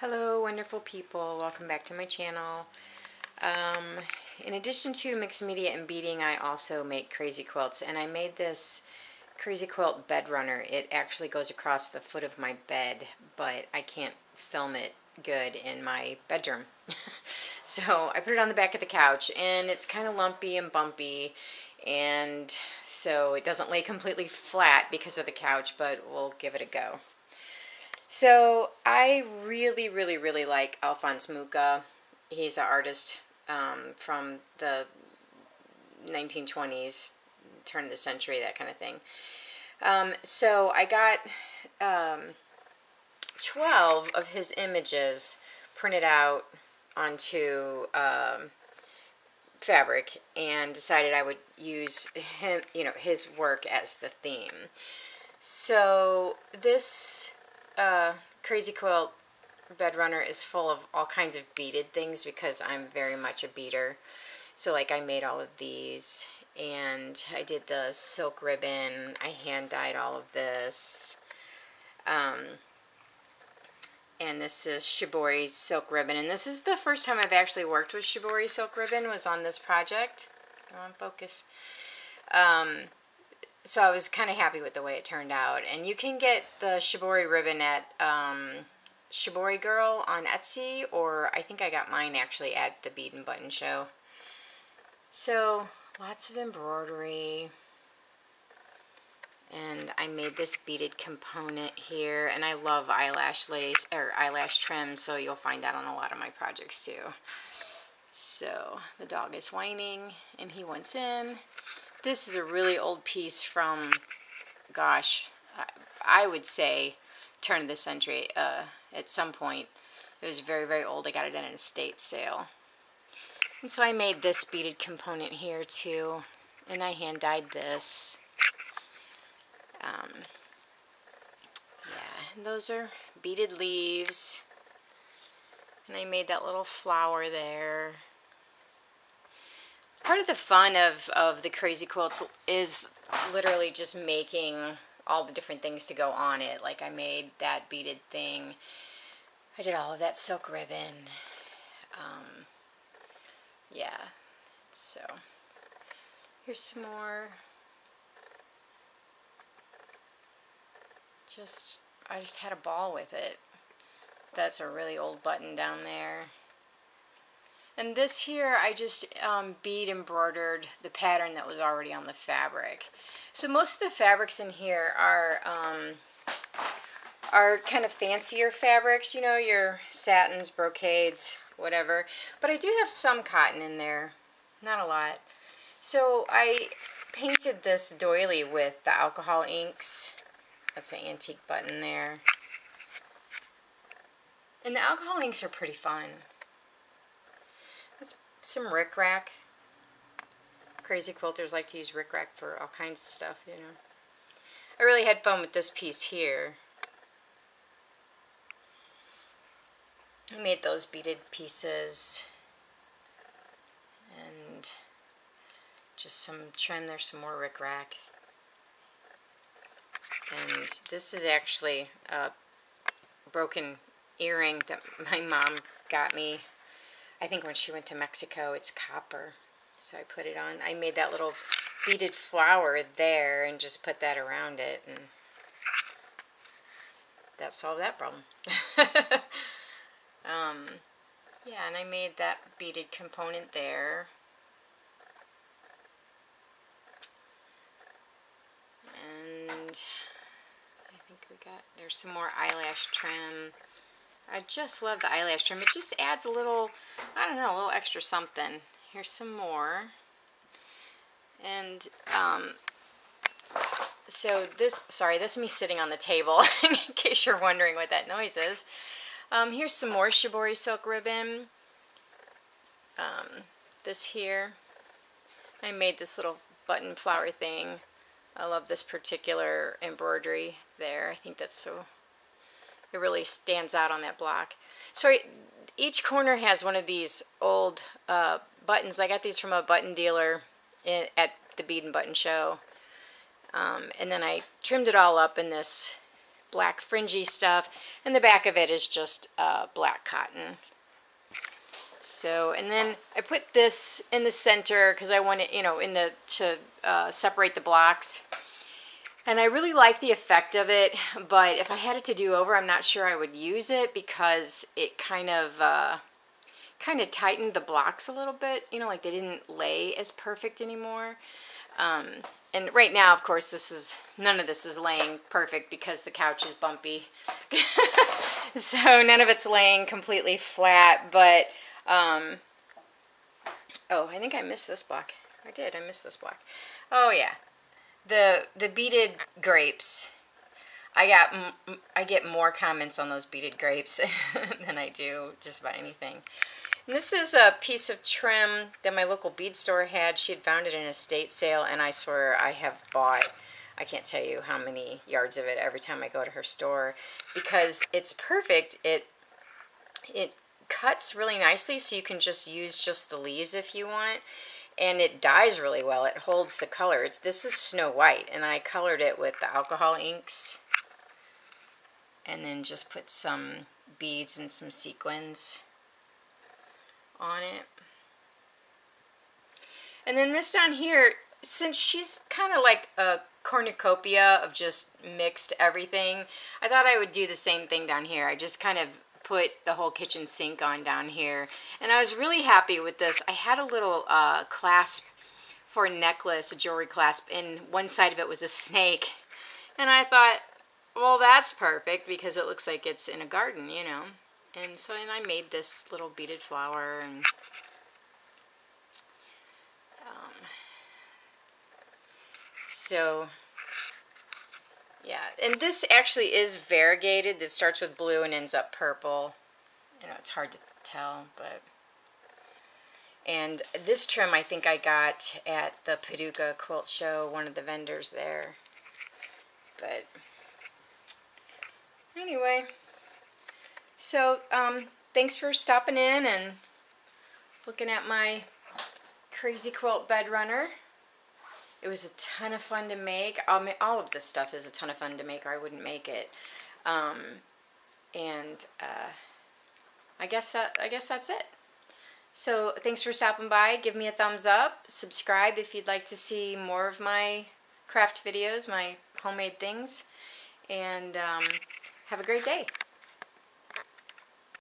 Hello wonderful people, welcome back to my channel. In addition to mixed media and beading, I also make crazy quilts, and I made this crazy quilt bed runner. It actually goes across the foot of my bed, but I can't film it good in my bedroom. So I put it on the back of the couch, and it's kind of lumpy and bumpy, and so it doesn't lay completely flat because of the couch, but we'll give it a go. So I really like Alphonse Mucha. He's an artist from the 1920s, turn of the century, that kind of thing. So I got 12 of his images printed out onto fabric and decided I would use him, his work as the theme. So this crazy quilt bed runner is full of all kinds of beaded things because I'm very much a beader. So like I made all of these, and I did the silk ribbon. I hand dyed all of this. And this is shibori silk ribbon, and this is the first time I've actually worked with shibori silk ribbon, was on this project. Come on, focus. So I was kind of happy with the way it turned out. And you can get the shibori ribbon at Shibori Girl on Etsy, or I think I got mine actually at the Bead and Button Show. So lots of embroidery. And I made this beaded component here, and I love eyelash lace or eyelash trim, so you'll find that on a lot of my projects too. So the dog is whining and he wants in. This is a really old piece from, gosh, I would say turn of the century. At some point, it was very old. I got it at an estate sale. And so I made this beaded component here too, and I hand dyed this. Yeah, and those are beaded leaves, and I made that little flower there. Part of the fun of the crazy quilts is literally just making all the different things to go on it. Like I made that beaded thing. I did all of that silk ribbon. Yeah, so here's some more. I just had a ball with it. That's a really old button down there. And this here, I just bead embroidered the pattern that was already on the fabric. So most of the fabrics in here are kind of fancier fabrics, you know, your satins, brocades, whatever. But I do have some cotton in there, not a lot. So I painted this doily with the alcohol inks. That's an antique button there. And the alcohol inks are pretty fun. That's some rickrack. Crazy quilters like to use rickrack for all kinds of stuff, you know. I really had fun with this piece here. I made those beaded pieces. And just some trim. There's some more rickrack. And this is actually a broken earring that my mom got me, I think when she went to Mexico. It's copper, so I put it on. I made that little beaded flower there and just put that around it, and that solved that problem. Yeah, and I made that beaded component there. And I think there's some more eyelash trim. I just love the eyelash trim. It just adds a little, I don't know, a little extra something. Here's some more. And so that's me sitting on the table in case you're wondering what that noise is. Here's some more shibori silk ribbon. This here, I made this little button flower thing. I love this particular embroidery there. I think that's so, it really stands out on that block. So each corner has one of these old buttons. I got these from a button dealer at the Bead and Button Show. And then I trimmed it all up in this black fringy stuff, and the back of it is just black cotton. So, and then I put this in the center because I want it, you know, to separate the blocks. And I really like the effect of it, but if I had it to do over, I'm not sure I would use it because it kind of tightened the blocks a little bit, you know, like they didn't lay as perfect anymore. And right now, of course, none of this is laying perfect because the couch is bumpy. So none of it's laying completely flat, but, oh, I think I missed this block. I did, I missed this block. Oh yeah, the beaded grapes. I get more comments on those beaded grapes than I do just about anything. And this is a piece of trim that my local bead store had. She had found it in an estate sale, and I swear I have bought, I can't tell you how many yards of it every time I go to her store, because it's perfect. It cuts really nicely, so you can just use just the leaves if you want, and it dyes really well. It holds the color. This is Snow White, and I colored it with the alcohol inks, and then just put some beads and some sequins on it. And then this down here, since she's kind of like a cornucopia of just mixed everything, I thought I would do the same thing down here. I just kind of put the whole kitchen sink on down here, and I was really happy with this. I had a little clasp for a necklace, a jewelry clasp, and one side of it was a snake, and I thought, well, that's perfect because it looks like it's in a garden, you know. And so, and I made this little beaded flower, and so yeah. And this actually is variegated. This starts with blue and ends up purple. You know, it's hard to tell, but. And this trim I think I got at the Paducah Quilt Show, one of the vendors there. But anyway. So, thanks for stopping in and looking at my crazy quilt bed runner. It was a ton of fun to make. All of this stuff is a ton of fun to make, or I wouldn't make it. And I guess that's it. So, thanks for stopping by. Give me a thumbs up. Subscribe if you'd like to see more of my craft videos, my homemade things. And have a great day.